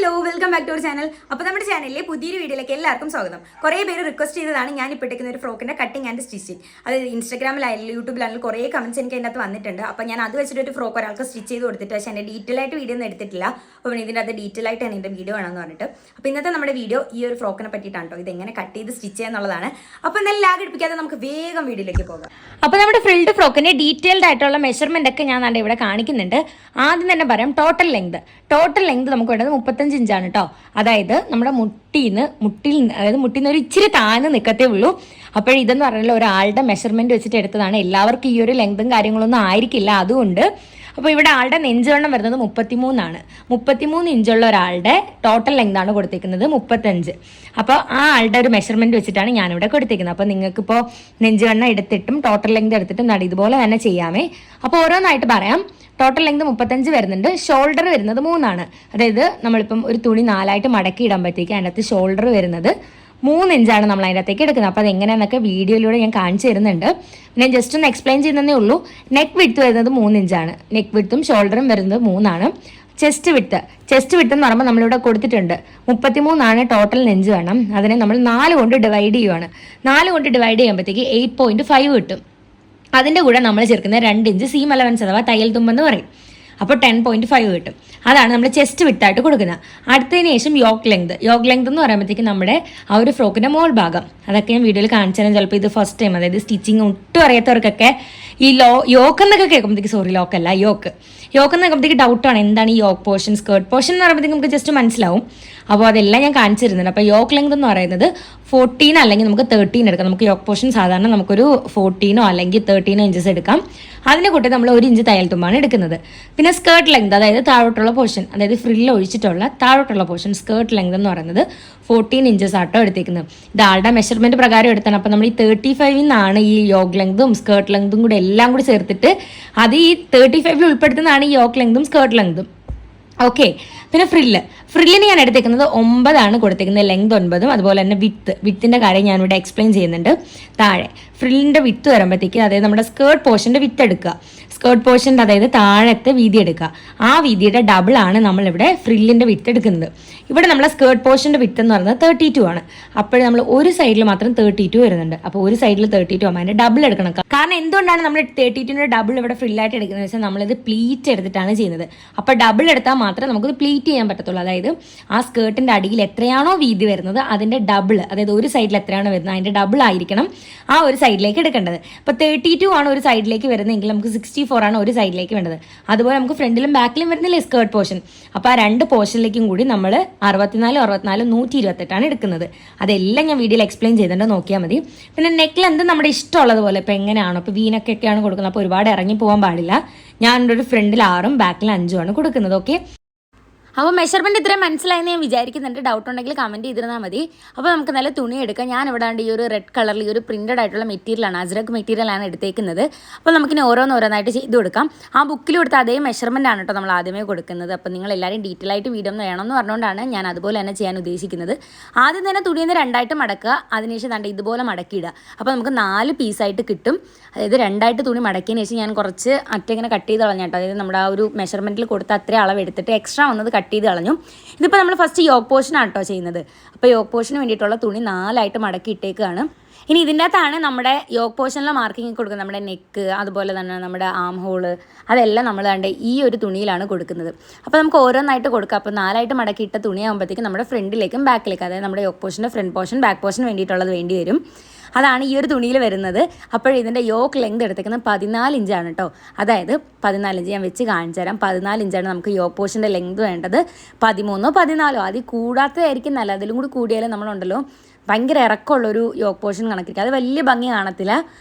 Hello welcome back to our channel. അപ്പോൾ നമ്മുടെ ചാനലിലെ പുതിയൊരു വീഡിയോയിലേക്ക് എല്ലാവർക്കും സ്വാഗതം. കുറേ പേര് റിക്വസ്റ്റ് ചെയ്തതാണ് ഞാൻ ഇപ്പോൾ ഇട്ടിരിക്കുന്ന ഒരു ഫ്രോക്കിൻ്റെ കട്ടിങ് ആൻഡ് സ്റ്റിച്ചിങ്. അത് ഇൻസ്റ്റാഗ്രാമിലായാലും യൂട്യൂബിലായാലും കുറേ കമൻറ്റ്സ് എനിക്ക് അതിനകത്ത് വന്നിട്ടുണ്ട്. അപ്പോൾ ഞാൻ അത് വെച്ചിട്ട് ഒരു ഫ്രോക്ക് ഒരാൾക്ക് സ്റ്റിച്ച് ചെയ്ത് കൊടുത്തിട്ട്, പക്ഷേ എൻ്റെ ഡീറ്റെയിൽ ആയിട്ട് വീഡിയോ ഒന്നും എടുത്തിട്ടില്ല. അപ്പോൾ ഇതിൻ്റെ അത് ഡീറ്റെയിൽ ആയിട്ട് എൻ്റെ വീഡിയോ വേണമെന്ന് പറഞ്ഞിട്ട്. അപ്പോൾ ഇന്നത്തെ നമ്മുടെ വീഡിയോ ഈ ഒരു ഫ്രോക്കിനെ പറ്റിയിട്ടാണ് കേട്ടോ. ഇത് എങ്ങനെ കട്ട് ചെയ്ത് സ്റ്റിച്ച് ചെയ്യുക എന്നുള്ളതാണ്. അപ്പോൾ എന്തായാലും ലാഗ് എടുപ്പിക്കാതെ നമുക്ക് വേഗം വീഡിയോയിലേക്ക് പോകാം. അപ്പോൾ നമ്മുടെ ഫ്രിൽഡ് ഫ്രോക്കിൻ്റെ ഡീറ്റെയിൽഡ് ആയിട്ടുള്ള മെഷർമെൻ്റ് ഒക്കെ ഞാൻ ഇവിടെ കാണിക്കുന്നുണ്ട്. ആദ്യം തന്നെ പറയാം ടോട്ടൽ ലെങ്ത് നമുക്ക് വേണ്ടത് 35 ഇഞ്ചാണ് കേട്ടോ. അതായത് നമ്മുടെ മുട്ടിയിൽ നിന്ന് ഒരു ഇച്ചിരി താഴ്ന്ന് നിൽക്കത്തേ ഉള്ളൂ. അപ്പോൾ ഇതെന്ന് പറഞ്ഞാൽ ഒരാളുടെ മെഷർമെൻറ്റ് വെച്ചിട്ട് എടുത്തതാണ്. എല്ലാവർക്കും ഈ ഒരു ലെങ്തും കാര്യങ്ങളൊന്നും ആയിരിക്കില്ല. അതുകൊണ്ട് അപ്പോൾ ഇവിടെ ആളുടെ നെഞ്ചുവണ്ണം വരുന്നത് 33 33 ഇഞ്ചുള്ള ഒരാളുടെ ടോട്ടൽ ലെങ്താണ് കൊടുത്തിരിക്കുന്നത് 35. അപ്പോൾ ആ ആളുടെ ഒരു മെഷർമെൻറ്റ് വെച്ചിട്ടാണ് ഞാനിവിടെ കൊടുത്തിരിക്കുന്നത്. അപ്പോൾ നിങ്ങൾക്കിപ്പോൾ നെഞ്ചുവണ്ണം എടുത്തിട്ടും ടോട്ടൽ ലെങ്ത് എടുത്തിട്ടും ഇതുപോലെ തന്നെ ചെയ്യാമേ. അപ്പോൾ ഓരോന്നായിട്ട് പറയാം. ടോട്ടൽ ലെങ്ത് 35 വരുന്നുണ്ട്. ഷോൾഡർ വരുന്നത് 3. അതായത് നമ്മളിപ്പം ഒരു തുണി 4ആയിട്ട് മടക്കി ഇടുമ്പോഴത്തേക്ക് അതിൻ്റെ അകത്ത് ഷോൾഡർ വരുന്നത് 3 ഇഞ്ചാണ് നമ്മൾ അതിൻ്റെ അകത്തേക്ക് എടുക്കുന്നത്. അപ്പോൾ അതെങ്ങനെയാണെന്നൊക്കെ വീഡിയോയിലൂടെ ഞാൻ കാണിച്ചു തരുന്നുണ്ട്. ഞാൻ ജസ്റ്റ് ഒന്ന് എക്സ്പ്ലെയിൻ ചെയ്യുന്നതേ ഉള്ളൂ. നെക്ക് വിഡ്ത്ത് വരുന്നത് 3 ഇഞ്ചാണ്. നെക്ക് വിഡ്ത്തും ഷോൾഡറും വരുന്നത് 3. ചെസ്റ്റ് വിഡ്ത്ത് എന്ന് പറയുമ്പോൾ നമ്മളിവിടെ കൊടുത്തിട്ടുണ്ട് 33 ടോട്ടൽ നെഞ്ച് വേണം. അതിനെ നമ്മൾ 4 കൊണ്ട് ഡിവൈഡ് ചെയ്യുവാണ്. 4 കൊണ്ട് ഡിവൈഡ് ചെയ്യുമ്പോഴത്തേക്ക് 8.5 കിട്ടും. അതിൻ്റെ കൂടെ നമ്മൾ ചേർക്കുന്ന 2 ഇഞ്ച് സീം അലവൻസ് അഥവാ തയ്യൽ തുമ്പെന്ന് പറയും. അപ്പോൾ 10.5 കിട്ടും. അതാണ് നമ്മൾ ചെസ്റ്റ് വിട്ടായിട്ട് കൊടുക്കുന്നത്. അടുത്തതിന് ശേഷം യോക്ക് ലെങ്ത് എന്ന് പറയുമ്പോഴത്തേക്ക് നമ്മുടെ ആ ഒരു ഫ്രോക്കിൻ്റെ മോൾ ഭാഗം, അതൊക്കെ ഞാൻ വീഡിയോയിൽ കാണിച്ചു തരാം. ചിലപ്പോൾ ഇത് ഫസ്റ്റ് ടൈം, അതായത് സ്റ്റിച്ചിങ് ഒട്ടും അറിയാത്തവർക്കൊക്കെ ഈ യോക്ക് എന്നൊക്കെ കേൾക്കുമ്പോഴത്തേക്ക് യോക്ക് എന്ന് കേൾക്കുമ്പോഴത്തേക്ക് ഡൗട്ടാണ് എന്താണ് ഈ യോക്ക് പോർഷൻ, സ്കേർട്ട് പോർഷൻ എന്ന് പറയുമ്പോഴത്തേക്ക് നമുക്ക് ജസ്റ്റ് മനസ്സിലാവും. അപ്പോൾ അതെല്ലാം ഞാൻ കാണിച്ചു തരുന്നുണ്ട്. അപ്പോൾ യോക്ക് ലെങ്ത് എന്ന് പറയുന്നത് 14 അല്ലെങ്കിൽ നമുക്ക് 13 എടുക്കാം. നമുക്ക് യോക്ക് പോർഷൻ സാധാരണ നമുക്കൊരു 14 അല്ലെങ്കിൽ 13 ഇഞ്ചസ് എടുക്കാം. അതിനെ കൂട്ടി നമ്മൾ 1 ഇഞ്ച് തയ്യൽ തുമ്പാണ് എടുക്കുന്നത്. പിന്നെ സ്കേർട്ട് ലെങ്ത്, അതായത് താഴോട്ടുള്ള പോർഷൻ, അതായത് ഫ്രില്ല് ഒഴിച്ചിട്ടുള്ള താഴോട്ടുള്ള പോർഷൻ സ്കേർട്ട് ലെങ്ത് എന്ന് പറയുന്നത് 14 ഇഞ്ചസ് ആട്ടോ എടുത്തേക്കുന്നത്. ഇത് ആളുടെ മെഷർമെൻറ്റ് പ്രകാരം എടുത്താണ്. അപ്പോൾ നമ്മൾ ഈ 35 നിന്നാണ് ഈ യോക്ക് ലെങ്തും സ്കേർട്ട് ലെങ്തും കൂടെ എല്ലാം കൂടി ചേർത്തിട്ട് അത് ഈ 35 ഉൾപ്പെടുത്തുന്നതാണ് ഈ യോക്ക് ലെങ്തും സ്കേർട്ട് ലെങ്തും. ഓക്കെ. പിന്നെ ഫ്രില്ലിന് ഞാൻ എടുത്തേക്കുന്നത് 9 കൊടുത്തേക്കുന്നത്. ലെങ്ത് 9. അതുപോലെ തന്നെ വിത്തിൻ്റെ കാര്യം ഞാനിവിടെ എക്സ്പ്ലെയിൻ ചെയ്യുന്നുണ്ട്. താഴെ ഫ്രില്ലിൻ്റെ വിത്ത് വരുമ്പോഴത്തേക്ക്, അതായത് നമ്മുടെ സ്കേർട്ട് പോർഷൻ്റെ വിത്ത് എടുക്കുക. സ്കേർട്ട് പോർഷൻ്റെ അതായത് താഴത്തെ വീതി എടുക്കുക. ആ വീതിയുടെ ഡബിളാണ് നമ്മളിവിടെ ഫ്രില്ലിൻ്റെ വിത്ത് എടുക്കുന്നത്. ഇവിടെ നമ്മളെ സ്കേർട്ട് പോർഷൻ്റെ വിത്ത് എന്ന് പറയുന്നത് 32 ആണ്. അപ്പോൾ നമ്മൾ ഒരു സൈഡിൽ മാത്രം 32 വരുന്നുണ്ട്. അപ്പോൾ ഒരു സൈഡിൽ 32 ആകുമ്പോൾ അതിൻ്റെ ഡബിൾ എടുക്കണം. കാരണം എന്തുകൊണ്ടാണ് നമ്മൾ 32ൻ്റെ ഡബിൾ ഇവിടെ ഫ്രില്ലായിട്ട് എടുക്കുന്നത് വെച്ചാൽ നമ്മളിത് പ്ലീറ്റ് എടുത്തിട്ടാണ് ചെയ്യുന്നത്. അപ്പോൾ ഡബിൾ എടുത്താൽ മാത്രമേ നമുക്കിത് പ്ലീറ്റ് ചെയ്യാൻ പറ്റത്തുള്ളൂ. അതായത് ആ സ്കേർട്ടിൻ്റെ അടിയിൽ എത്രയാണോ വീതി വരുന്നത് അതിൻ്റെ ഡബിൾ, അതായത് ഒരു സൈഡിൽ എത്രയാണോ വരുന്നത് അതിൻ്റെ ഡബിൾ ആയിരിക്കണം ആ ഒരു സൈഡിലേക്ക് എടുക്കേണ്ടത്. ഇപ്പോൾ 32 ആണ് ഒരു സൈഡിലേക്ക് വരുന്നതെങ്കിൽ നമുക്ക് 64 ആണ് ഒരു സൈഡിലേക്ക് വേണ്ടത്. അതുപോലെ നമുക്ക് ഫ്രണ്ടിലും ബാക്കിലും വരുന്നില്ലേ സ്കേർട്ട് പോർഷൻ. അപ്പോൾ ആ 2 പോർഷനിലേക്കും കൂടി നമ്മൾ 64, 128 എടുക്കുന്നത്. അതെല്ലാം ഞാൻ വീഡിയോയിൽ എക്സ്പ്ലെയിൻ ചെയ്തിട്ടുണ്ട്, നോക്കിയാൽ മതി. പിന്നെ നെക്ക് ലെന്ത് നമ്മുടെ ഇഷ്ടമുള്ളതുപോലെ ഇപ്പോൾ എങ്ങനെയാണോ, ഇപ്പോൾ വീനക്കൊക്കെയാണ് കൊടുക്കുന്നത്. അപ്പോൾ ഒരുപാട് ഇറങ്ങി പോകാൻ പാടില്ല. ഞാൻ ഒരു ഫ്രണ്ടിൽ 6ഉം ബാക്കിൽ 5ഉം കൊടുക്കുന്നത്. ഓക്കെ. അപ്പോൾ മെഷർമെൻറ്റ് ഇത്രയും മനസ്സിലായെന്ന് ഞാൻ വിചാരിക്കുന്നുണ്ട്. ഡൗട്ട് ഉണ്ടെങ്കിൽ കമൻറ്റ് ചെയ്തിരുന്നാൽ മതി. അപ്പോൾ നമുക്ക് നല്ല തുണി എടുക്കാം. ഞാൻ ഇവിടെ ഈ ഒരു റെഡ് കളറിൽ ഈ ഒരു പ്രിൻറ്റഡ് ആയിട്ടുള്ള മെറ്റീരിയലാണ്, അജ്രക് മെറ്റീരിയലാണ് എടുത്തേക്കുന്നത്. അപ്പോൾ നമുക്കിനി ഓരോന്നായിട്ട് ചെയ്ത് കൊടുക്കാം. ആ ബുക്കിൽ കൊടുത്ത അതേ മെഷർമെൻ്റ് ആണ് കേട്ടോ നമ്മൾ ആദ്യമേ കൊടുക്കുന്നത്. അപ്പോൾ നിങ്ങൾ എല്ലാവരും ഡീറ്റെയിൽ ആയിട്ട് വീഡിയോ ഒന്ന് വേണമെന്ന് പറഞ്ഞുകൊണ്ടാണ് ഞാൻ അതുപോലെ തന്നെ ചെയ്യാൻ ഉദ്ദേശിക്കുന്നത്. ആദ്യം തന്നെ തുണിയിൽ നിന്ന് 2ആയിട്ട് മടക്കുക. അതിനുശേഷം ഇതുപോലെ മടക്കിയിടുക. അപ്പോൾ നമുക്ക് 4 പീസായിട്ട് കിട്ടും. അതായത് 2ആയിട്ട് തുണി മടക്കിയതിന് ശേഷം ഞാൻ കുറച്ച് ഇങ്ങനെ കട്ട് ചെയ്ത് കളഞ്ഞു കേട്ടോ. അതായത് നമ്മുടെ ആ ഒരു മെഷർമെൻറ്റിൽ കൊടുത്ത അത്രയും അളവ് എടുത്തിട്ട് എക്സ്ട്രാ വന്നത് കട്ട് ചെയ്ത് കളഞ്ഞു. ഇതിപ്പോൾ നമ്മൾ ഫസ്റ്റ് യോക്ക് പോർഷനാണ് കേട്ടോ ചെയ്യുന്നത്. അപ്പോൾ യോക്ക് പോർഷന് വേണ്ടിയിട്ടുള്ള തുണി 4ആയിട്ട് മടക്കി ഇട്ടേക്കാണ്. ഇനി ഇതിൻ്റെ അകത്താണ് നമ്മുടെ യോക്ക് പോർഷനിലെ മാർക്കിങ് കൊടുക്കുന്നത്. നമ്മുടെ നെക്ക്, അതുപോലെ തന്നെ നമ്മുടെ ആം ഹോള്, അതെല്ലാം നമ്മൾ ഈ ഒരു തുണിയിലാണ് കൊടുക്കുന്നത്. അപ്പോൾ നമുക്ക് ഓരോന്നായിട്ട് കൊടുക്കാം. അപ്പോൾ 4ആയിട്ട് മടക്കിയിട്ട തുണിയാകുമ്പോഴത്തേക്കും നമ്മുടെ ഫ്രണ്ടിലേക്കും ബാക്കിലേക്കും, അതായത് നമ്മുടെ യോക്ക് പോർഷൻ്റെ ഫ്രണ്ട് പോർഷൻ ബാക്ക് പോർഷന് വേണ്ടിയിട്ടുള്ളത് വേണ്ടി വരും. അതാണ് ഈ ഒരു തുണിയിൽ വരുന്നത്. അപ്പോൾ ഇതിൻ്റെ യോക്ക് ലെങ്ത് എടുത്തേക്കുന്നത് 14 ഇഞ്ചാണ് കേട്ടോ. അതായത് 14 ഇഞ്ച് ഞാൻ വെച്ച് കാണിച്ചു തരാം. 14 ഇഞ്ചാണ് നമുക്ക് യോക്ക് പോർഷൻ്റെ ലെങ്ത് വേണ്ടത്. 13 14 അതിൽ കൂടാത്തതായിരിക്കും നല്ല. അതിലും കൂടി കൂടിയാലും നമ്മളുണ്ടല്ലോ ഭയങ്കര ഇറക്കമുള്ളൊരു യോക്ക് പോർഷൻ കണക്കിരിക്കുക. അത് വലിയ ഭംഗി കാണത്തില്ല.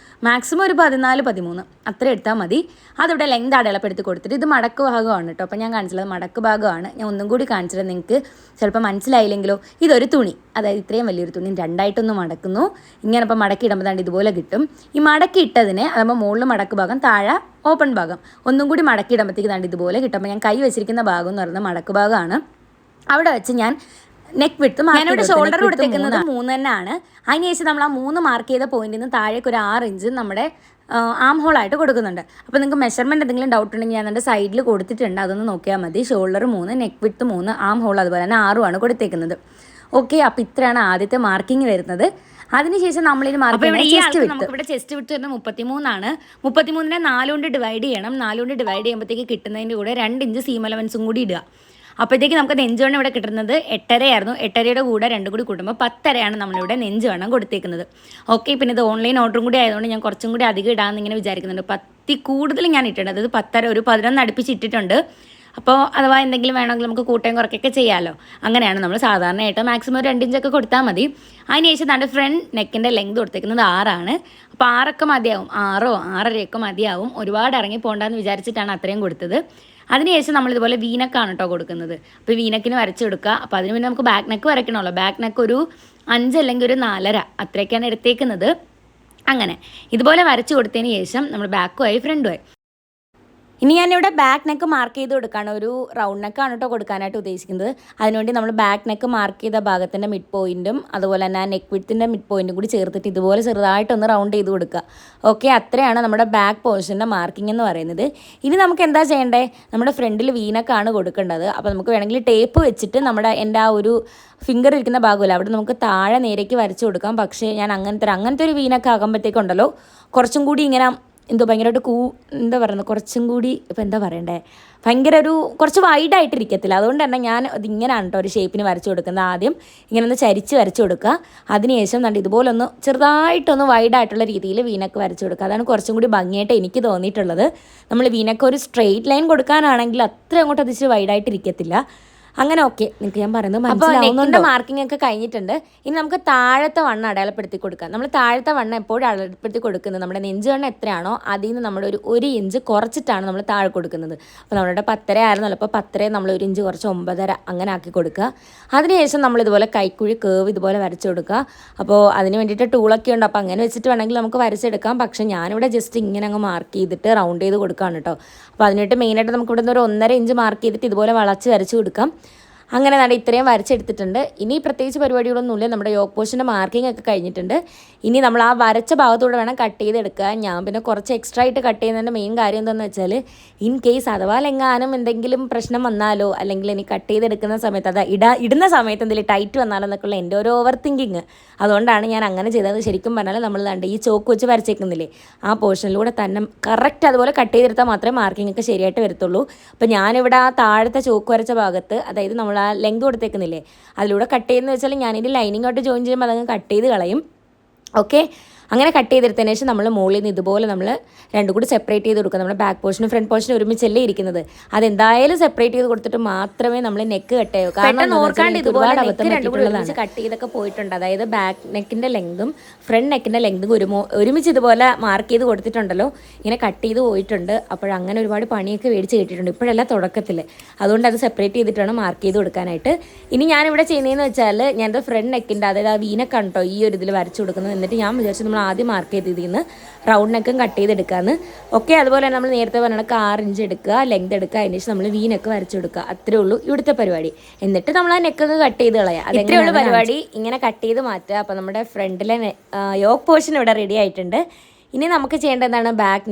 മാക്സിമം ഒരു 14 13 അത്ര എടുത്താൽ മതി. അതിവിടെ ലെങ്ത് അടയാളപ്പെടുത്തി കൊടുത്തിട്ട് ഇത് മടക്ക് ഭാഗമാണ് കേട്ടോ. അപ്പോൾ ഞാൻ കാണിച്ചുള്ളത് മടക്ക് ഭാഗമാണ്. ഞാൻ ഒന്നും കൂടി കാണിച്ചിട്ട് നിങ്ങൾക്ക് ചിലപ്പോൾ മനസ്സിലായില്ലെങ്കിലോ. ഇതൊരു തുണി, അതായത് ഇത്രയും വലിയൊരു തുണി 2ആയിട്ടൊന്ന് മടക്കുന്നു. ഇങ്ങനെ ഇപ്പോൾ മടക്കി ഇടുമ്പോൾ ഇതുപോലെ കിട്ടും. ഈ മടക്കി ഇട്ടതിന് അതാകുമ്പോൾ മുകളിൽ മടക്ക് ഭാഗം, താഴെ ഓപ്പൺ ഭാഗം. ഒന്നും കൂടി മടക്കി ഇടുമ്പോഴത്തേക്ക് ഇതുപോലെ കിട്ടും. അപ്പോൾ ഞാൻ കൈ വെച്ചിരിക്കുന്ന ഭാഗം എന്ന് പറയുന്നത് മടക്ക് ഭാഗമാണ്. അവിടെ വെച്ച് ഞാൻ നെക്ക് വിട്ട് ഞാനിവിടെ ഷോൾഡർ കൊടുത്തേക്കുന്നത് 3 തന്നെയാണ്. അതിനുശേഷം നമ്മൾ ആ 3 മാർക്ക് ചെയ്ത പോയിന്റിൽ നിന്ന് താഴേക്ക് ഒരു 6 ഇഞ്ച് നമ്മുടെ ആം ഹോളായിട്ട് കൊടുക്കുന്നുണ്ട്. അപ്പോൾ നിങ്ങൾക്ക് മെഷർമെൻറ്റ് എന്തെങ്കിലും ഡൗട്ട് ഉണ്ടെങ്കിൽ ഞാൻ എൻ്റെ സൈഡിൽ കൊടുത്തിട്ടുണ്ട്, അതൊന്ന് നോക്കിയാൽ മതി. Shoulder 3, neck width 3, arm hole അതുപോലെ തന്നെ 6 കൊടുത്തേക്കുന്നത്. ഓക്കെ, അപ്പോൾ ഇത്രയാണ് ആദ്യത്തെ മാർക്കിങ് വരുന്നത്. അതിനുശേഷം നമ്മളിത് ഇവിടെ ചെസ്റ്റ് വിട്ട് വരുന്നത് 33 33നെ 4 കൊണ്ട് ഡിവൈഡ് ചെയ്യണം. 4 കൊണ്ട് ഡിവൈഡ് ചെയ്യുമ്പോഴത്തേക്ക് കിട്ടുന്നതിൻ്റെ കൂടെ 2 ഇഞ്ച് സീം അലവൻസും കൂടി ഇടുക. അപ്പോഴത്തേക്ക് നമുക്ക് നെഞ്ചുവണ്ണം ഇവിടെ കിട്ടുന്നത് 8.5 ആയിരുന്നു. 8.5യുടെ കൂടെ 2 കൂടി കൂട്ടുമ്പോൾ 10.5 നമ്മളിവിടെ നെഞ്ചുവണ്ണം കൊടുത്തേക്കുന്നത്. ഓക്കെ, പിന്നെ ഇത് ഓൺലൈൻ ഓർഡറും കൂടി ആയതുകൊണ്ട് ഞാൻ കുറച്ചും കൂടി അധികം ഇടാമെന്ന് ഇങ്ങനെ വിചാരിക്കുന്നുണ്ട്. 10 കൂടുതൽ ഞാൻ ഇട്ടിട്ടുണ്ട്, അതായത് 10.5 ഒരു 11 അടുപ്പിച്ച് ഇട്ടിട്ടുണ്ട്. അപ്പോൾ അഥവാ എന്തെങ്കിലും വേണമെങ്കിൽ നമുക്ക് കൂട്ടയും കുറയ്ക്കൊക്കെ ചെയ്യാമല്ലോ. അങ്ങനെയാണ് നമ്മൾ സാധാരണയായിട്ട് മാക്സിമം 2 ഇഞ്ചൊക്കെ കൊടുത്താൽ മതി. അതിനുശേഷം തൻ്റെ ഫ്രണ്ട് നെക്കിൻ്റെ ലെങ്ത് കൊടുത്തേക്കുന്നത് 6. അപ്പോൾ 6 മതിയാവും, 6 6.5 മതിയാവും. ഒരുപാട് ഇറങ്ങി പോകണ്ടെന്ന് വിചാരിച്ചിട്ടാണ് അത്രയും കൊടുത്തത്. അതിനുശേഷം നമ്മളിതുപോലെ വീനക്കാണ് കേട്ടോ കൊടുക്കുന്നത്. അപ്പോൾ വീനക്കിന് വരച്ചെടുക്കുക. അപ്പോൾ അതിന് പിന്നെ നമുക്ക് ബാക്ക് നെക്ക് വരയ്ക്കണമല്ലോ. ബാക്ക് നെക്ക് ഒരു 5 അല്ലെങ്കിൽ ഒരു 4.5 അത്രയൊക്കെയാണ് എടുത്തേക്കുന്നത്. അങ്ങനെ ഇതുപോലെ വരച്ച് കൊടുത്തതിന് ശേഷം നമ്മൾ ബാക്കുമായി ഫ്രണ്ടുമായി. ഇനി ഞാനിവിടെ ബാക്ക് നെക്ക് മാർക്ക് ചെയ്ത് കൊടുക്കുകയാണ്. ഒരു റൗണ്ട് നെക്കാണ് കേട്ടോ കൊടുക്കാനായിട്ട് ഉദ്ദേശിക്കുന്നത്. അതിനുവേണ്ടി നമ്മൾ ബാക്ക് നെക്ക് മാർക്ക് ചെയ്ത ഭാഗത്തിൻ്റെ മിഡ് പോയിൻറ്റും അതുപോലെ തന്നെ നെക്ക് വിഡ്ത്തിൻ്റെ മിഡ് പോയിൻറ്റും കൂടി ചേർത്തിട്ട് ഇതുപോലെ ചെറുതായിട്ടൊന്ന് റൗണ്ട് ചെയ്ത് കൊടുക്കുക. ഓക്കെ, അത്രയാണ് നമ്മുടെ ബാക്ക് പോർഷൻ്റെ മാർക്കിംഗ് എന്ന് പറയുന്നത്. ഇനി നമുക്ക് എന്താ ചെയ്യേണ്ടത്? നമ്മുടെ ഫ്രണ്ടിൽ വീനക്കാണ് കൊടുക്കേണ്ടത്. അപ്പോൾ നമുക്ക് വേണമെങ്കിൽ ടേപ്പ് വെച്ചിട്ട് എൻ്റെ ആ ഒരു ഫിംഗർ ഇരിക്കുന്ന ഭാഗമല്ല അവിടെ നമുക്ക് താഴെ നേരേക്ക് വരച്ച് കൊടുക്കാം. പക്ഷേ ഞാൻ അങ്ങനത്തെ ഒരു വീനൊക്കെ ആകുമ്പോഴത്തേക്കുണ്ടല്ലോ കുറച്ചും കൂടി ഇങ്ങനെ ഭയങ്കരമായിട്ട് എന്താ പറയുന്നത്, കുറച്ചും കൂടി ഇപ്പോൾ എന്താ പറയണ്ടേ, ഭയങ്കര കുറച്ച് വൈഡായിട്ടിരിക്കത്തില്ല. അതുകൊണ്ട് തന്നെ ഞാൻ ഇതിങ്ങനെയാണ് കേട്ടോ ഒരു ഷേപ്പിന് വരച്ച് കൊടുക്കുന്നത്. ആദ്യം ഇങ്ങനെ ഒന്ന് ചരിച്ച് വരച്ച് കൊടുക്കുക. അതിനുശേഷം കണ്ട് ഇതുപോലെ ഒന്ന് ചെറുതായിട്ടൊന്ന് വൈഡായിട്ടുള്ള രീതിയിൽ വീനക്ക് വരച്ച് കൊടുക്കുക. അതാണ് കുറച്ചും കൂടി ഭംഗിയായിട്ട് എനിക്ക് തോന്നിയിട്ടുള്ളത്. നമ്മൾ വീനക്ക് ഒരു സ്ട്രെയിറ്റ് ലൈൻ കൊടുക്കാനാണെങ്കിൽ അത്ര അങ്ങോട്ട് അതിച്ച് വൈഡായിട്ടിരിക്കത്തില്ല. അങ്ങനെ ഓക്കെ, നിങ്ങൾക്ക് ഞാൻ പറയുന്നത് മനസ്സിലാവുന്നുണ്ട്. മാർക്കിംഗ് ഒക്കെ കഴിഞ്ഞിട്ടുണ്ട്. ഇനി നമുക്ക് താഴത്തെ വണ്ണം അടയാളപ്പെടുത്തി കൊടുക്കാം. നമ്മൾ താഴത്തെ വണ്ണം എപ്പോഴും അടയാളപ്പെടുത്തി കൊടുക്കുന്നത് നമ്മുടെ നെഞ്ച് വണ്ണം എത്രയാണോ അതിൽ നിന്ന് നമ്മൾ ഒരു ഇഞ്ച് കുറച്ചിട്ടാണ് നമ്മൾ താഴെ കൊടുക്കുന്നത്. അപ്പോൾ നമ്മളുടെ 10.5 ആയിരുന്നല്ലോ, അപ്പോൾ 10 നമ്മൾ 1 ഇഞ്ച് കുറച്ച് 9.5 അങ്ങനെ ആക്കി കൊടുക്കുക. അതിനുശേഷം നമ്മളിതുപോലെ കൈക്കുഴി കേവ് ഇതുപോലെ വരച്ച് കൊടുക്കുക. അപ്പോൾ അതിന് വേണ്ടിയിട്ട് ടൂളൊക്കെ ഉണ്ട്. അപ്പോൾ അങ്ങനെ വെച്ചിട്ട് വേണമെങ്കിൽ നമുക്ക് വരച്ചെടുക്കാം. പക്ഷേ ഞാനിവിടെ ജസ്റ്റ് ഇങ്ങനെ അങ്ങ് മാർക്ക് ചെയ്തിട്ട് റൗണ്ട് ചെയ്ത് കൊടുക്കുകയാണ് കേട്ടോ. അപ്പോൾ അതിനായിട്ട് മെയിനായിട്ട് നമുക്ക് ഇവിടെ നിന്ന് ഒരു 1.5 ഇഞ്ച് മാർക്ക് ചെയ്തിട്ട് ഇതുപോലെ വളച്ച് വരച്ച് കൊടുക്കാം. അങ്ങനെ ഇത്രയും വരച്ചെടുത്തിട്ടുണ്ട്. ഇനി പ്രത്യേകിച്ച് പരിപാടികളൊന്നുമില്ല. നമ്മുടെ യോക്ക് പോർഷൻ്റെ മാർക്കിംഗ് ഒക്കെ കഴിഞ്ഞിട്ടുണ്ട്. ഇനി നമ്മൾ ആ വരച്ച ഭാഗത്തൂടെ വേണം കട്ട് ചെയ്തെടുക്കുക. ഞാൻ പിന്നെ കുറച്ച് എക്സ്ട്രാ ആയിട്ട് കട്ട് ചെയ്യുന്നതിൻ്റെ മെയിൻ കാര്യം എന്താണെന്ന് വെച്ചാൽ ഇൻ കേസ് അഥവാ എങ്ങാനും എന്തെങ്കിലും പ്രശ്നം വന്നാലോ അല്ലെങ്കിൽ ഇനി കട്ട് ചെയ്തെടുക്കുന്ന സമയത്ത് അത് ഇടുന്ന സമയത്ത് എന്തെങ്കിലും ടൈറ്റ് വന്നാലോ എന്നൊക്കെയുള്ള എൻ്റെ ഒരു ഓവർ തിങ്കിങ്. അതുകൊണ്ടാണ് ഞാൻ അങ്ങനെ ചെയ്തത്. ശരിക്കും പറഞ്ഞാൽ നമ്മൾ ഈ ചോക്ക് വെച്ച് വരച്ചേക്കുന്നില്ലേ ആ പോർഷനിലൂടെ തന്നെ കറക്റ്റ് അതുപോലെ കട്ട് ചെയ്തെടുത്താൽ മാത്രമേ മാർക്കിംഗ് ഒക്കെ ശരിയായിട്ട് വരത്തുള്ളൂ. അപ്പോൾ ഞാനിവിടെ ആ താഴത്തെ ചോക്ക് വരച്ച ഭാഗത്ത്, അതായത് നമ്മൾ ആ ലെങ്ത് കൊടുത്തേക്കുന്നില്ലേ അതിലൂടെ കട്ട് ചെയ്യുന്നത് വെച്ചാൽ ഞാനിത് ലൈനിങ്ങോട്ട് ജോയിൻ ചെയ്യുമ്പോൾ അതങ്ങ് കട്ട് ചെയ്ത് കളയും. ഓക്കെ, അങ്ങനെ കട്ട് ചെയ്തെടുത്തതിന് ശേഷം നമ്മൾ മുകളിൽ നിന്ന് ഇതുപോലെ നമ്മൾ രണ്ടും കൂടി സെപ്പറേറ്റ് ചെയ്ത് കൊടുക്കുക. നമ്മുടെ ബാക്ക് പോർഷനും ഫ്രണ്ട് പോർഷനും ഒരുമിച്ചല്ലേ ഇരിക്കുന്നത്. അതെന്തായാലും സെപ്പറേറ്റ് ചെയ്ത് കൊടുത്തിട്ട് മാത്രമേ നമ്മൾ നെക്ക് കട്ട് ചെയ്യൂ. കാരണം ഓർക്കാണ്ട് ഇതുപോലെ കട്ട് ചെയ്തൊക്കെ പോയിട്ടുണ്ട്. അതായത് ബാക്ക് നെക്കിൻ്റെ ലെങ്തും ഫ്രണ്ട് നെക്കിൻ്റെ ലെങ്തും ഒരുമിച്ച് ഇതുപോലെ മാർക്ക് ചെയ്ത് കൊടുത്തിട്ടുണ്ടല്ലോ, ഇങ്ങനെ കട്ട് ചെയ്ത് പോയിട്ടുണ്ട്. അപ്പോഴങ്ങനെ ഒരുപാട് പണിയൊക്കെ മേടിച്ച് കിട്ടിയിട്ടുണ്ട്. ഇപ്പോഴല്ല തുടക്കത്തിൽ. അതുകൊണ്ട് അത് സെപ്പറേറ്റ് ചെയ്തിട്ടാണ് മാർക്ക് ചെയ്ത് കൊടുക്കാനായിട്ട്. ഇനി ഞാനിവിടെ ചെയ്യുന്നതെന്ന് വെച്ചാൽ ഞാനത് ഫ്രണ്ട് നെക്കിൻ്റെ, അതായത് ആ വീനക്കാണ് കേട്ടോ ഈ ഒരു ഇതിൽ വരച്ച് കൊടുക്കുന്നത്. എന്നിട്ട് ഞാൻ വിചാരിച്ചു നമ്മൾ ആദ്യം മാർക്ക് ചെയ്തതിൽ നിന്ന് റൗണ്ട് നെക്കും കട്ട് ചെയ്തെടുക്കാമെന്ന്. ഓക്കെ, അതുപോലെ തന്നെ നമ്മൾ നേരത്തെ പറഞ്ഞ 6 ഇഞ്ച് എടുക്കുക, ലെങ്ത് എടുക്കുക, അതിന് ശേഷം നമ്മൾ വീനൊക്കെ വരച്ചു കൊടുക്കുക. അത്രേ ഉള്ളൂ ഇവിടുത്തെ പരിപാടി. എന്നിട്ട് നമ്മൾ ആ നെക്കൊക്കെ കട്ട് ചെയ്ത് കളയാം. അത്രേ ഉള്ളൂ പരിപാടി. ഇങ്ങനെ കട്ട് ചെയ്ത് മാറ്റുക. അപ്പോൾ നമ്മുടെ ഫ്രണ്ടിലെ യോക്ക് പോർഷൻ ഇവിടെ റെഡി ആയിട്ടുണ്ട്. ഇനി നമുക്ക് ചെയ്യേണ്ടത് എന്താണ്? ബാക്ക്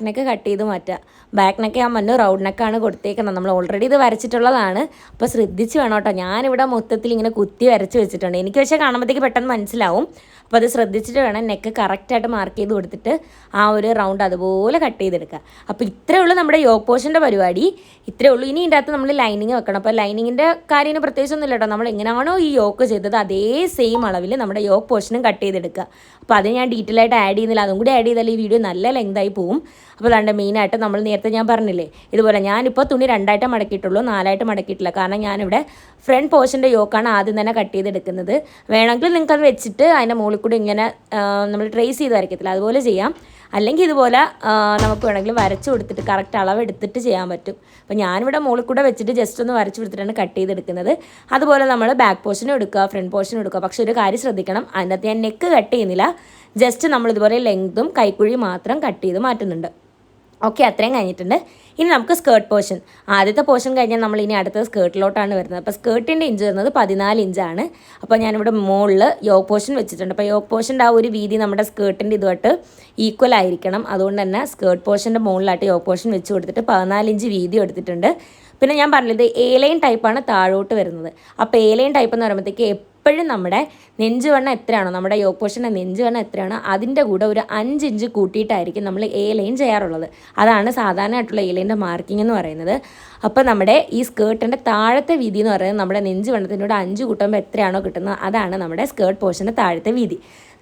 നെക്ക് കട്ട് ചെയ്ത് മാറ്റുക. ബാക്ക് നെക്ക് ഞാൻ മണ്ണ് റൗണ്ട് നെക്കാണ് കൊടുത്തേക്കുന്നത്. നമ്മൾ ഓൾറെഡി ഇത് വരച്ചിട്ടുള്ളതാണ്. അപ്പോൾ ശ്രദ്ധിച്ച് വേണം കേട്ടോ. ഞാനിവിടെ മൊത്തത്തിൽ ഇങ്ങനെ കുത്തി വരച്ച് വെച്ചിട്ടുണ്ട്. എനിക്ക് പക്ഷേ കാണുമ്പോഴത്തേക്ക് പെട്ടെന്ന് മനസ്സിലാവും. അപ്പോൾ അത് ശ്രദ്ധിച്ചിട്ട് വേണം നെക്ക് കറക്റ്റായിട്ട് മാർക്ക് ചെയ്ത് കൊടുത്തിട്ട് ആ ഒരു റൗണ്ട് അതുപോലെ കട്ട് ചെയ്തെടുക്കുക. അപ്പോൾ ഇത്രയേ ഉള്ളൂ നമ്മുടെ യോക്ക് പോർഷൻ്റെ പരിപാടി. ഇത്രയേ ഉള്ളൂ. ഇനി ഇതിൻ്റെ അകത്ത് നമ്മൾ ലൈനിങ് വെക്കണം. അപ്പോൾ ലൈനിങ്ങിൻ്റെ കാര്യം പ്രത്യേകിച്ചൊന്നും ഇല്ല കേട്ടോ. നമ്മൾ എങ്ങനെയാണോ ഈ യോക്ക് ചെയ്തത് അതേ സെയിം അളവിൽ നമ്മുടെ യോക്ക് പോർഷനും കട്ട് ചെയ്തെടുക്കുക. അപ്പോൾ അത് ഞാൻ ഡീറ്റെയിൽ ആയിട്ട് ആഡ് ചെയ്യുന്നില്ല. അതും കൂടി ആഡ് ചെയ്താൽ ഈ വീഡിയോ നല്ല ലെങ്തായി പോവും. അപ്പോൾ അതാണ്ട് മെയിനായിട്ട് നമ്മൾ നേരത്തെ ഞാൻ പറഞ്ഞില്ലേ ഇതുപോലെ ഞാനിപ്പോൾ തുണി 2ആയിട്ട് മടക്കിയിട്ടുള്ളൂ, 4ആയിട്ട് മടക്കിയിട്ടില്ല. കാരണം ഞാനിവിടെ ഫ്രണ്ട് പോർഷൻ്റെ യോക്കാണ് ആദ്യം തന്നെ കട്ട് ചെയ്തെടുക്കുന്നത്. വേണമെങ്കിൽ നിങ്ങൾക്കത് വെച്ചിട്ട് അതിൻ്റെ മുകളിൽ കൂടി ഇങ്ങനെ നമ്മൾ ട്രേസ് ചെയ്ത് വരയ്ക്കത്തില്ല, അതുപോലെ ചെയ്യാം. അല്ലെങ്കിൽ ഇതുപോലെ നമുക്ക് വേണമെങ്കിൽ വരച്ച് കൊടുത്തിട്ട് കറക്റ്റ് അളവെടുത്തിട്ട് ചെയ്യാൻ പറ്റും. അപ്പോൾ ഞാനിവിടെ മുകളിൽ കൂടെ വെച്ചിട്ട് ജസ്റ്റ് ഒന്ന് വരച്ച് കൊടുത്തിട്ടാണ് കട്ട് ചെയ്തെടുക്കുന്നത്. അതുപോലെ നമ്മൾ ബാക്ക് പോർഷനും എടുക്കുക, ഫ്രണ്ട് പോർഷനും എടുക്കുക. പക്ഷേ ഒരു കാര്യം ശ്രദ്ധിക്കണം, അതിനകത്ത് ഞാൻ നെക്ക് കട്ട് ചെയ്യുന്നില്ല. ജസ്റ്റ് നമ്മളിതുപോലെ ലെങ്തും കൈക്കുഴി മാത്രം കട്ട് ചെയ്ത് മാറ്റുന്നുണ്ട്. ഓക്കെ, അത്രയും കഴിഞ്ഞിട്ടുണ്ട്. ഇനി നമുക്ക് സ്കേർട്ട് പോർഷൻ. ആദ്യത്തെ പോർഷൻ കഴിഞ്ഞാൽ നമ്മൾ ഇനി അടുത്തത് സ്കേർട്ടിലോട്ടാണ് വരുന്നത്. അപ്പോൾ സ്കേർട്ടിൻ്റെ ഇഞ്ച് വരുന്നത് 14 ഇഞ്ചാണ്. അപ്പോൾ ഞാനിവിടെ മുകളിൽ യോക്ക് പോർഷൻ വെച്ചിട്ടുണ്ട്. അപ്പോൾ യോക്ക് പോർഷൻ്റെ ആ ഒരു വീതി നമ്മുടെ സ്കേർട്ടിൻ്റെ ഇതുമായിട്ട് ഈക്വൽ ആയിരിക്കണം. അതുകൊണ്ട് തന്നെ സ്കേർട്ട് പോർഷൻ്റെ മുകളിലായിട്ട് യോക്ക് പോർഷൻ വെച്ച് കൊടുത്തിട്ട് 14 ഇഞ്ച് വീതി എടുത്തിട്ടുണ്ട്. പിന്നെ ഞാൻ പറഞ്ഞത് എ ലൈൻ ടൈപ്പാണ് താഴോട്ട് വരുന്നത്. അപ്പോൾ എ ലൈൻ ടൈപ്പ് എന്ന് പറയുമ്പോഴത്തേക്ക് എപ്പോഴും നമ്മുടെ നെഞ്ചുവണ്ണം എത്രയാണോ, നമ്മുടെ യോക്ക് പോർഷൻ്റെ നെഞ്ചുവണ്ണം എത്രയാണോ അതിൻ്റെ കൂടെ ഒരു 5 ഇഞ്ച് കൂട്ടിയിട്ടായിരിക്കും നമ്മൾ എ ലൈൻ ചെയ്യാറുള്ളത്. അതാണ് സാധാരണയായിട്ടുള്ള എ ലൈൻ്റെ മാർക്കിംഗ് എന്ന് പറയുന്നത്. അപ്പോൾ നമ്മുടെ ഈ സ്കേർട്ടിൻ്റെ താഴത്തെ വീതി എന്ന് പറയുന്നത് നമ്മുടെ നെഞ്ചുവണ്ണത്തിനോട് 5 കൂട്ടുമ്പോൾ എത്രയാണോ കിട്ടുന്നത് അതാണ് നമ്മുടെ സ്കേർട്ട് പോർഷൻ്റെ താഴത്തെ വീതി.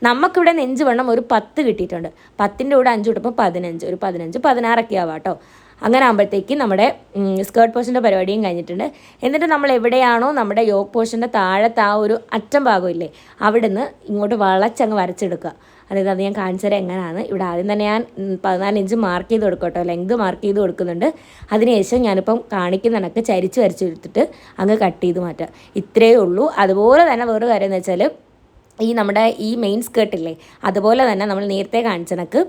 നമുക്കിവിടെ നെഞ്ചുവണ്ണം ഒരു 10 കിട്ടിയിട്ടുണ്ട്. 10ൻ്റെ കൂടെ 5 കൂട്ടുമ്പോൾ 15, ഒരു 15, 16 ആവാം കേട്ടോ. അങ്ങനെ ആകുമ്പോഴത്തേക്ക് നമ്മുടെ സ്കേർട്ട് പോർഷൻ്റെ പരിപാടിയും കഴിഞ്ഞിട്ടുണ്ട്. എന്നിട്ട് നമ്മൾ എവിടെയാണോ നമ്മുടെ യോക്ക് പോർഷൻ്റെ താഴത്തെ ആ ഒരു അറ്റം ഭാഗമില്ലേ അവിടെ നിന്ന് ഇങ്ങോട്ട് വളച്ചങ്ങ് വരച്ചെടുക്കുക. അതായത് അത് ഞാൻ കാണിച്ചു തരാം എങ്ങനെയാണ്. ഇവിടെ ആദ്യം തന്നെ ഞാൻ 14 ഇഞ്ച് മാർക്ക് ചെയ്ത് കൊടുക്കും കേട്ടോ, ലെങ്ത് മാർക്ക് ചെയ്ത് കൊടുക്കുന്നുണ്ട്. അതിനുശേഷം ഞാനിപ്പം കാണിക്കുന്ന കണക്ക് ചരിച്ച് വരച്ചെടുത്തിട്ട് അങ്ങ് കട്ട് ചെയ്ത് മാറ്റാം. ഇത്രയേ ഉള്ളൂ. അതുപോലെ തന്നെ വേറൊരു കാര്യം എന്ന് വെച്ചാൽ ഈ നമ്മുടെ ഈ മെയിൻ സ്കേർട്ടില്ലേ അതുപോലെ തന്നെ നമ്മൾ നേരത്തെ കാണിച്ച കണക്ക്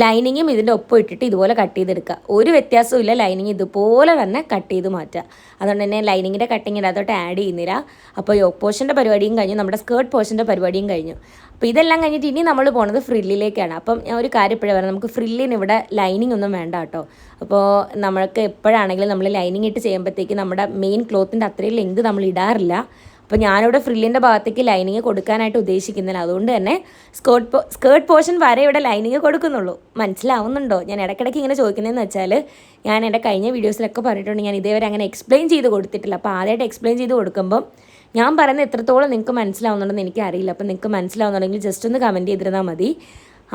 ലൈനിങ്ങും ഇതിൻ്റെ ഒപ്പം ഇട്ടിട്ട് ഇതുപോലെ കട്ട് ചെയ്തെടുക്കുക. ഒരു വ്യത്യാസവും ഇല്ല, ലൈനിങ് ഇതുപോലെ തന്നെ കട്ട് ചെയ്ത് മാറ്റുക. അതുകൊണ്ട് തന്നെ ലൈനിങ്ങിൻ്റെ കട്ടിങ് അതോട്ട് ആഡ് ചെയ്യുന്നില്ല. അപ്പോൾ യോക്ക് പോർഷൻ്റെ പരിപാടിയും കഴിഞ്ഞു, നമ്മുടെ സ്കേർട്ട് പോർഷൻ്റെ പരിപാടിയും കഴിഞ്ഞു. അപ്പോൾ ഇതെല്ലാം കഴിഞ്ഞിട്ട് ഇനി നമ്മൾ പോകുന്നത് ഫ്രില്ലിലേക്കാണ്. അപ്പം ഞാൻ ഒരു കാര്യം ഇപ്പോഴേ പറയാം, നമുക്ക് ഫ്രില്ലിന് ഇവിടെ ലൈനിങ് ഒന്നും വേണ്ട കേട്ടോ. അപ്പോൾ നമ്മൾക്ക് എപ്പോഴാണെങ്കിലും നമ്മൾ ലൈനിങ് ഇട്ട് ചെയ്യുമ്പോഴത്തേക്ക് നമ്മുടെ മെയിൻ ക്ലോത്തിൻ്റെ അത്രയും ലെങ്ത് നമ്മൾ ഇടാറില്ല. അപ്പോൾ ഞാനിവിടെ ഫ്രില്ലിൻ്റെ ഭാഗത്തേക്ക് ലൈനിങ് കൊടുക്കാനായിട്ട് ഉദ്ദേശിക്കുന്നില്ല. അതുകൊണ്ട് തന്നെ സ്കേർട്ട് പോർഷൻ വരെ ഇവിടെ ലൈനിങ് കൊടുക്കുന്നുള്ളൂ. മനസ്സിലാവുന്നുണ്ടോ? ഞാൻ ഇടയ്ക്കിടയ്ക്ക് ഇങ്ങനെ ചോദിക്കുന്നതെന്ന് വെച്ചാൽ ഞാൻ എൻ്റെ കഴിഞ്ഞ വീഡിയോസിലൊക്കെ പറഞ്ഞിട്ടുണ്ട് ഞാൻ ഇതേവരെ അങ്ങനെ എക്സ്പ്ലെയിൻ ചെയ്ത് കൊടുത്തിട്ടില്ല. അപ്പോൾ ആദ്യമായിട്ട് എക്സ്പ്ലെയിൻ ചെയ്ത് കൊടുക്കുമ്പം ഞാൻ പറയുന്നത് എത്രത്തോളം നിങ്ങൾക്ക് മനസ്സിലാവുന്നുണ്ടെന്ന് എനിക്കറിയില്ല. അപ്പോൾ നിങ്ങൾക്ക് മനസ്സിലാവുന്നുണ്ടെങ്കിൽ ജസ്റ്റ് ഒന്ന് കമൻറ്റ് ചെയ്തിരുന്നാൽ മതി.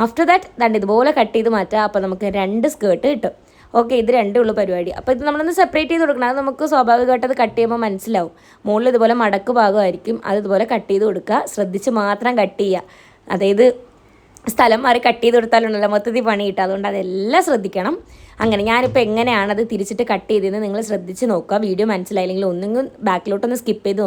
ആഫ്റ്റർ ദാറ്റ് ഇതുപോലെ കട്ട് ചെയ്ത് മാറ്റുക. അപ്പോൾ നമുക്ക് 2 സ്കേർട്ട് കിട്ടും. ഓക്കെ, ഇത് രണ്ടേ ഉള്ളൂ പരിപാടി. അപ്പോൾ ഇത് നമ്മളൊന്ന് സെപ്പറേറ്റ് ചെയ്ത് കൊടുക്കണം. അത് നമുക്ക് സ്വാഭാവികമായിട്ട് അത് കട്ട് ചെയ്യുമ്പോൾ മനസ്സിലാവും. മുകളിൽ ഇതുപോലെ മടക്ക് ഭാഗമായിരിക്കും, അത് ഇതുപോലെ കട്ട് ചെയ്ത് കൊടുക്കുക. ശ്രദ്ധിച്ച് മാത്രം കട്ട് ചെയ്യുക. അതായത് സ്ഥലം മാറി കട്ട് ചെയ്ത് കൊടുത്താലുണ്ടല്ലോ മൊത്തത്തിൽ പണി കിട്ടുക. അതുകൊണ്ട് അതെല്ലാം ശ്രദ്ധിക്കണം. അങ്ങനെ ഞാനിപ്പോൾ എങ്ങനെയാണ് അത് തിരിച്ചിട്ട് കട്ട് ചെയ്തതെന്ന് നിങ്ങൾ ശ്രദ്ധിച്ച് നോക്കുക. വീഡിയോ മനസ്സിലായില്ലെങ്കിൽ ഒന്നെങ്കിലും ബാക്കിലോട്ടൊന്ന് സ്കിപ്പ് ചെയ്ത്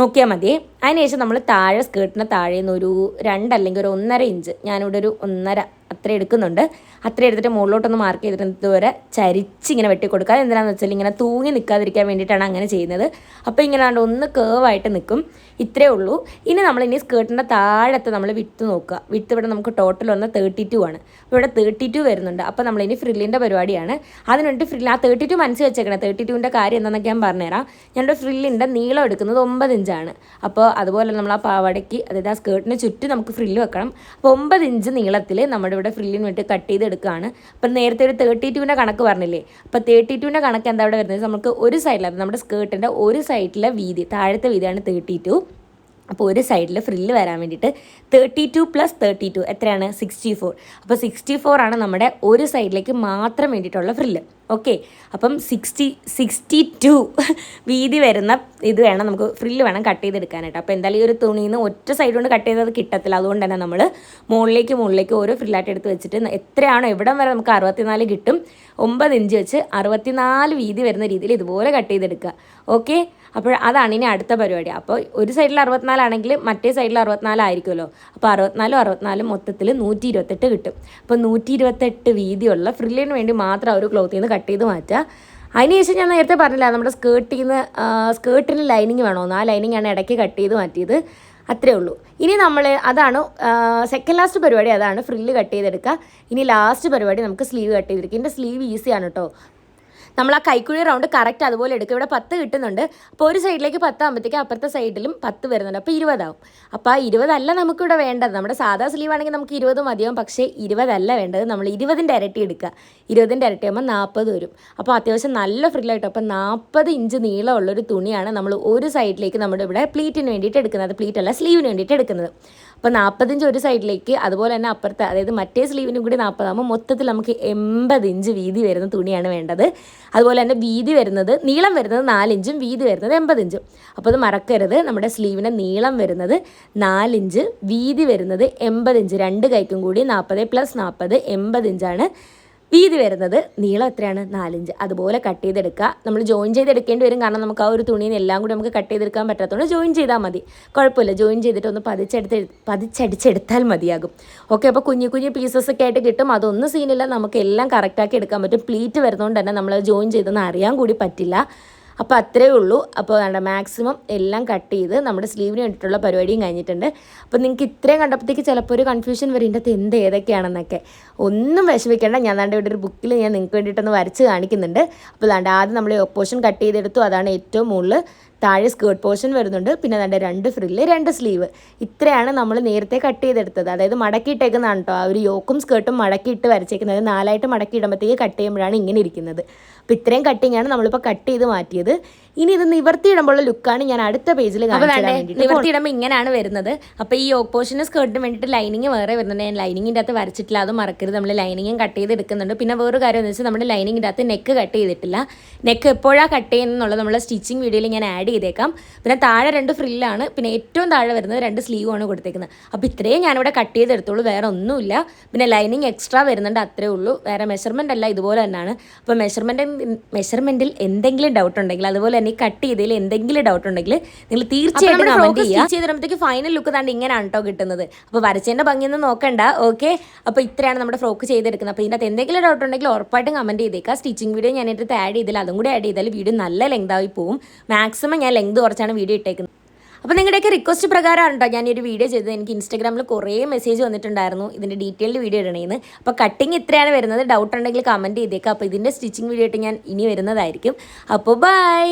നോക്കിയാൽ മതി. അതിനുശേഷം നമ്മൾ താഴെ സ്കേർട്ടിന് താഴെ നിന്ന് ഒരു 2 അല്ലെങ്കിൽ ഒരു 1.5 ഇഞ്ച്, ഞാനിവിടെ ഒരു 1.5 അത്ര എടുക്കുന്നുണ്ട്. അത്ര എടുത്തിട്ട് മുകളിലോട്ടൊന്ന് മാർക്ക് ചെയ്തിട്ട് ഇതുവരെ ചരിച്ചിങ്ങനെ വെട്ടി കൊടുക്കുക. എന്തിനാണെന്ന് വെച്ചാൽ ഇങ്ങനെ തൂങ്ങി നിൽക്കാതിരിക്കാൻ വേണ്ടിയിട്ടാണ് അങ്ങനെ ചെയ്യുന്നത്. അപ്പോൾ ഇങ്ങനെ ഒന്ന് കേവായിട്ട് നിൽക്കും. ഇത്രയേ ഉള്ളൂ. ഇനി സ്കേർട്ടിൻ്റെ താഴത്തെ നമ്മൾ വിട്ട് നോക്കുക. വിട്ട് ഇവിടെ നമുക്ക് ടോട്ടൽ വന്ന് 32 ആണ്. അപ്പോൾ ഇവിടെ 32 വരുന്നുണ്ട്. അപ്പോൾ നമ്മളിനി ഫ്രില്ലിൻ്റെ പരിപാടിയാണ്. അതിനുവേണ്ടി ആ 32 മനസ്സിൽ വെച്ചേക്കണം. 32ൻ്റെ കാര്യം എന്താണെന്നൊക്കെ ഞാൻ പറഞ്ഞുതരാം. ഞങ്ങളുടെ ഫ്രില്ലിൻ്റെ നീളം എടുക്കുന്നത് 9 ഇഞ്ചാണ്. അപ്പോൾ അതുപോലെ നമ്മൾ ആ പാവാടയ്ക്ക്, അതായത് ആ സ്കേർട്ടിന് ചുറ്റും നമുക്ക് ഫ്രില്ല് വെക്കണം. അപ്പോൾ 9 ഇഞ്ച് നീളത്തിൽ നമ്മുടെ ഇവിടെ ഫ്രില്ലിന് വേണ്ടി കട്ട് ചെയ്തെടുക്കുകയാണ്. അപ്പം നേരത്തെ ഒരു 32ൻ്റെ കണക്ക് പറഞ്ഞില്ലേ, അപ്പോൾ 32ൻ്റെ കണക്ക് എന്താ ഇവിടെ വരുന്നത്, നമുക്ക് ഒരു സൈഡിലാണ് നമ്മുടെ സ്കേർട്ടിൻ്റെ ഒരു സൈഡിലെ വീതി, താഴത്തെ വീതിയാണ് 32. അപ്പോൾ ഒരു സൈഡിൽ ഫ്രില്ല് വരാൻ വേണ്ടിയിട്ട് 32 + 32 എത്രയാണ് 64. അപ്പോൾ 64 ആണ് നമ്മുടെ ഒരു സൈഡിലേക്ക് മാത്രം വേണ്ടിയിട്ടുള്ള ഫ്രില്ല്. ഓക്കെ, അപ്പം 62 വീതി വരുന്ന ഇത് വേണം നമുക്ക്, ഫ്രില്ല് വേണം കട്ട് ചെയ്തെടുക്കാനായിട്ട്. അപ്പോൾ എന്തായാലും ഈ ഒരു തുണിയിൽ നിന്ന് ഒറ്റ സൈഡ് കൊണ്ട് കട്ട് ചെയ്തത് കിട്ടത്തില്ല. അതുകൊണ്ട് തന്നെ നമ്മൾ മുകളിലേക്ക് ഓരോ ഫ്രില്ലായിട്ട് എടുത്ത് വെച്ചിട്ട് എത്രയാണോ എവിടം വരെ നമുക്ക് 64 കിട്ടും, 9 ഇഞ്ച് വെച്ച് 64 വീതി വരുന്ന രീതിയിൽ ഇതുപോലെ കട്ട് ചെയ്തെടുക്കുക. ഓക്കെ, അപ്പോൾ അതാണ് ഇനി അടുത്ത പരിപാടി. അപ്പോൾ ഒരു സൈഡിൽ 64 ആണെങ്കിൽ മറ്റേ സൈഡിൽ 64 ആയിരിക്കുമല്ലോ. അപ്പോൾ 64 മൊത്തത്തിൽ 128 കിട്ടും. അപ്പോൾ 128 വീതിയുള്ള ഫ്രില്ലിന് വേണ്ടി മാത്രം ഒരു ക്ലോത്തിൽ നിന്ന് കട്ട് ചെയ്ത് മാറ്റുക. അതിനുശേഷം ഞാൻ നേരത്തെ പറഞ്ഞില്ല നമ്മുടെ സ്കേർട്ടിന് ലൈനിങ് വേണമെന്ന്, ആ ലൈനിങ്ങാണ് ഇടയ്ക്ക് കട്ട് ചെയ്ത് മാറ്റിയത്. അത്രേ ഉള്ളൂ. ഇനി നമ്മൾ അതാണ് സെക്കൻഡ് ലാസ്റ്റ് പരിപാടി, അതാണ് ഫ്രില്ല് കട്ട് ചെയ്തെടുക്കുക. ഇനി ലാസ്റ്റ് പരിപാടി നമുക്ക് സ്ലീവ് കട്ട് ചെയ്തെടുക്കുക. ഇതിൻ്റെ സ്ലീവ് ഈസിയാണ് കേട്ടോ. നമ്മൾ ആ കൈക്കുഴി റൗണ്ട് കറക്റ്റ് അതുപോലെ എടുക്കുക. ഇവിടെ 10 കിട്ടുന്നുണ്ട്. അപ്പോൾ ഒരു സൈഡിലേക്ക് 10 ആകുമ്പോഴത്തേക്ക് അപ്പുറത്തെ സൈഡിലും 10 വരുന്നുണ്ട്. അപ്പോൾ 20 ആവും. അപ്പോൾ ആ 20 അല്ല നമുക്കിവിടെ വേണ്ടത്. നമ്മുടെ സാധാ സ്ലീവ് ആണെങ്കിൽ നമുക്ക് 20 മതിയാവും. പക്ഷേ 20 അല്ല വേണ്ടത്, നമ്മൾ 20ൻ്റെ ഇരട്ടി എടുക്കുക. 20ൻ്റെ ഇരട്ടി ആകുമ്പോൾ 40 വരും. അപ്പോൾ അത്യാവശ്യം നല്ല ഫ്രില്ലായിട്ട്, അപ്പോൾ 40 ഇഞ്ച് നീളമുള്ളൊരു തുണിയാണ് നമ്മൾ ഒരു സൈഡിലേക്ക് നമ്മുടെ ഇവിടെ പ്ലീറ്റിന് വേണ്ടിയിട്ട് എടുക്കുന്നത്. പ്ലീറ്റ് അല്ല, സ്ലീവിന് വേണ്ടിയിട്ട് എടുക്കുന്നത്. അപ്പോൾ 40 ഇഞ്ച് ഒരു സൈഡിലേക്ക്, അതുപോലെ തന്നെ അപ്പുറത്തെ അതായത് മറ്റേ സ്ലീവിനും കൂടി 40 ആകുമ്പോൾ മൊത്തത്തിൽ നമുക്ക് 80 ഇഞ്ച് വീതി വരുന്ന തുണിയാണ് വേണ്ടത്. അതുപോലെ തന്നെ വീതി വരുന്നത്, നീളം വരുന്നത് 4 ഇഞ്ചും വീതി വരുന്നത് 80 ഇഞ്ചും. അപ്പോൾ അത് മറക്കരുത്. നമ്മുടെ സ്ലീവിൻ്റെ നീളം വരുന്നത് 4 ഇഞ്ച്, വീതി വരുന്നത് 80 ഇഞ്ച്. രണ്ട് കൈക്കും കൂടി 40 + 40 80 ഇഞ്ചാണ് വീതി വരുന്നത് നീളം എത്രയാണ് 4 ഇഞ്ച്. അതുപോലെ കട്ട് ചെയ്തെടുക്കുക. നമ്മൾ ജോയിൻ ചെയ്തെടുക്കേണ്ടി വരും, കാരണം നമുക്ക് ആ ഒരു തുണിയിൽ എല്ലാം കൂടി നമുക്ക് കട്ട് ചെയ്തെടുക്കാൻ പറ്റാത്തതുകൊണ്ട് ജോയിൻ ചെയ്താൽ മതി, കുഴപ്പമില്ല. ജോയിൻ ചെയ്തിട്ട് ഒന്ന് പതിച്ചടിച്ചെടുത്താൽ മതിയാകും. ഓക്കെ, അപ്പോൾ കുഞ്ഞു കുഞ്ഞു പീസസ് ഒക്കെ ആയിട്ട് കിട്ടും. അതൊന്നും സീനില്ല, നമുക്ക് എല്ലാം കറക്റ്റാക്കി എടുക്കാൻ പറ്റും. പ്ലീറ്റ് വരുന്നതുകൊണ്ട് തന്നെ നമ്മൾ ജോയിൻ ചെയ്തെന്ന് അറിയാൻ കൂടി പറ്റില്ല. അപ്പോൾ അത്രയേ ഉള്ളൂ. അപ്പോൾ വേണ്ട, മാക്സിമം എല്ലാം കട്ട് ചെയ്ത് നമ്മുടെ സ്ലീവിന് വേണ്ടിയിട്ടുള്ള പരിപാടിയും കഴിഞ്ഞിട്ടുണ്ട്. അപ്പോൾ നിങ്ങൾക്ക് ഇത്രയും കണ്ടപ്പോഴത്തേക്ക് ചിലപ്പോൾ ഒരു കൺഫ്യൂഷൻ വരും, ഇതിൻ്റെ അകത്ത് ഏതൊക്കെയാണെന്നൊക്കെ. ഒന്നും വിഷമിക്കേണ്ട, ഞാൻ ദാണ്ട് ഇവിടെ ഒരു ബുക്കിൽ ഞാൻ നിങ്ങൾക്ക് വേണ്ടിയിട്ടൊന്ന് വരച്ച് കാണിക്കുന്നുണ്ട്. അപ്പോൾ ദാണ്ട് ആദ്യം നമ്മൾ പോർഷൻ കട്ട് ചെയ്തെടുത്തു, അതാണ് ഏറ്റവും മുകളിൽ. താഴെ സ്കേർട്ട് പോർഷൻ വരുന്നുണ്ട്, പിന്നെ ദാണ്ട് 2 ഫ്രില്ല് 2 സ്ലീവ്. ഇത്രയാണ് നമ്മൾ നേരത്തെ കട്ട് ചെയ്തെടുത്തത്. അതായത് മടക്കിയിട്ടേക്കുന്നതാണ് കേട്ടോ, ആ ഒരു യോക്കും സ്കേർട്ടും മടക്കിയിട്ട് വരച്ചേക്കുന്നത്. 4ആയിട്ട് മടക്കി ഇടുമ്പോഴത്തേക്ക് കട്ട് ചെയ്യുമ്പോഴാണ് ഇങ്ങനെ ഇരിക്കുന്നത്. അപ്പോൾ ഇത്രയും കട്ടിങ്ങാണ് നമ്മളിപ്പോൾ കട്ട് ചെയ്ത് മാറ്റിയത്. ഇനി ഇത് നിവർത്തിയിടുമ്പോഴുള്ള ലുക്കാണ് ഞാൻ അടുത്ത പേജിൽ നിവർത്തിയിടുമ്പോൾ ഇങ്ങനെയാണ് വരുന്നത്. അപ്പോൾ ഈ യോക്ക് പോർഷന് സ്കേർട്ടിന് വേണ്ടിയിട്ട് ലൈനിങ് വേറെ വരുന്നുണ്ട്. ഞാൻ ലൈനിങ്ങിൻ്റെ അകത്ത് വരച്ചിട്ടില്ല, അത് മറക്കരുത്. നമ്മൾ ലൈനിങ്ങും കട്ട് ചെയ്ത് എടുക്കുന്നുണ്ട്. പിന്നെ വേറൊരു കാര്യം എന്ന് വെച്ചാൽ നമ്മുടെ ലൈനിങ്ങിൻ്റെ അകത്ത് നെക്ക് കട്ട് ചെയ്തിട്ടില്ല. നെക്ക് എപ്പോഴാണ് കട്ട് ചെയ്യുന്നുള്ളത് നമ്മൾ സ്റ്റിച്ചിങ് വീഡിയോയിൽ ഞാൻ ആഡ് ചെയ്തേക്കാം. പിന്നെ താഴെ 2 ഫ്രില്ലാണ്, പിന്നെ ഏറ്റവും താഴെ വരുന്നത് 2 സ്ലീവാണ് കൊടുത്തേക്കുന്നത്. അപ്പോൾ ഇത്രയും ഞാനിവിടെ കട്ട് ചെയ്തെടുത്തോളൂ, വേറെ ഒന്നുമില്ല. പിന്നെ ലൈനിങ് എക്സ്ട്രാ വരുന്നുണ്ട്, അത്രേ ഉള്ളൂ. വേറെ മെഷർമെൻ്റ് അല്ല, ഇതുപോലെ തന്നെയാണ്. അപ്പോൾ മെഷർമെൻറ്റിൽ എന്തെങ്കിലും ഡൗട്ട് ഉണ്ടെങ്കിൽ, അതുപോലെ തന്നെ കട്ട് ചെയ്തതിൽ എന്തെങ്കിലും ഡൗട്ട് ഉണ്ടെങ്കിൽ നിങ്ങൾ തീർച്ചയായിട്ടും കമൻറ്റ് ചെയ്യുക. സ്റ്റിച്ച് ചെയ്തിടുമ്പോഴത്തേക്ക് ഫൈനൽ ലുക്ക് താണ്ട് ഇങ്ങനെയാണ് കേട്ടോ കിട്ടുന്നത്. അപ്പോൾ വരച്ചതിൻ്റെ ഭംഗിയൊന്നും നോക്കണ്ട. ഓക്കെ, അപ്പോൾ ഇത്രയാണ് നമ്മുടെ ഫ്രോക്ക് ചെയ്തെടുക്കുന്നത്. അപ്പോൾ ഇതിൻ്റെ അകത്ത് എന്തെങ്കിലും ഡൗട്ട് ഉണ്ടെങ്കിൽ ഉറപ്പായിട്ടും കമൻറ്റ് ചെയ്തേക്കുക. സ്റ്റിച്ചിങ് വീഡിയോ ഞാൻ ഇതിൻ്റെ ആഡ് ചെയ്തില്ല, അതും കൂടി ആഡ് ചെയ്താൽ വീഡിയോ നല്ല ലെങ്ത് ആയി പോകും. മാക്സിമം ഞാൻ ലെങ്ത് കുറച്ചാണ് വീഡിയോ ഇട്ടേക്കുന്നത്. അപ്പോൾ നിങ്ങളുടെയൊക്കെ റിക്വസ്റ്റ് പ്രകാരമാണ് കേട്ടോ ഞാൻ ഈ ഒരു വീഡിയോ ചെയ്തത്. എനിക്ക് ഇൻസ്റ്റാഗ്രാമിൽ കുറേ മെസ്സേജ് വന്നിട്ടുണ്ടായിരുന്നു ഇതിൻ്റെ ഡീറ്റെയിൽഡ് വീഡിയോ ഇടണേന്ന്. അപ്പോൾ കട്ടിങ് ഇത്രയാണ് വരുന്നത്. ഡൗട്ട് ഉണ്ടെങ്കിൽ കമൻറ്റ് ചെയ്തേക്കുക. അപ്പോൾ ഇതിൻ്റെ സ്റ്റിച്ചിങ് വീഡിയോ ആയിട്ട് ഞാൻ ഇനി വരുന്നതായിരിക്കും. അപ്പോൾ ബൈ.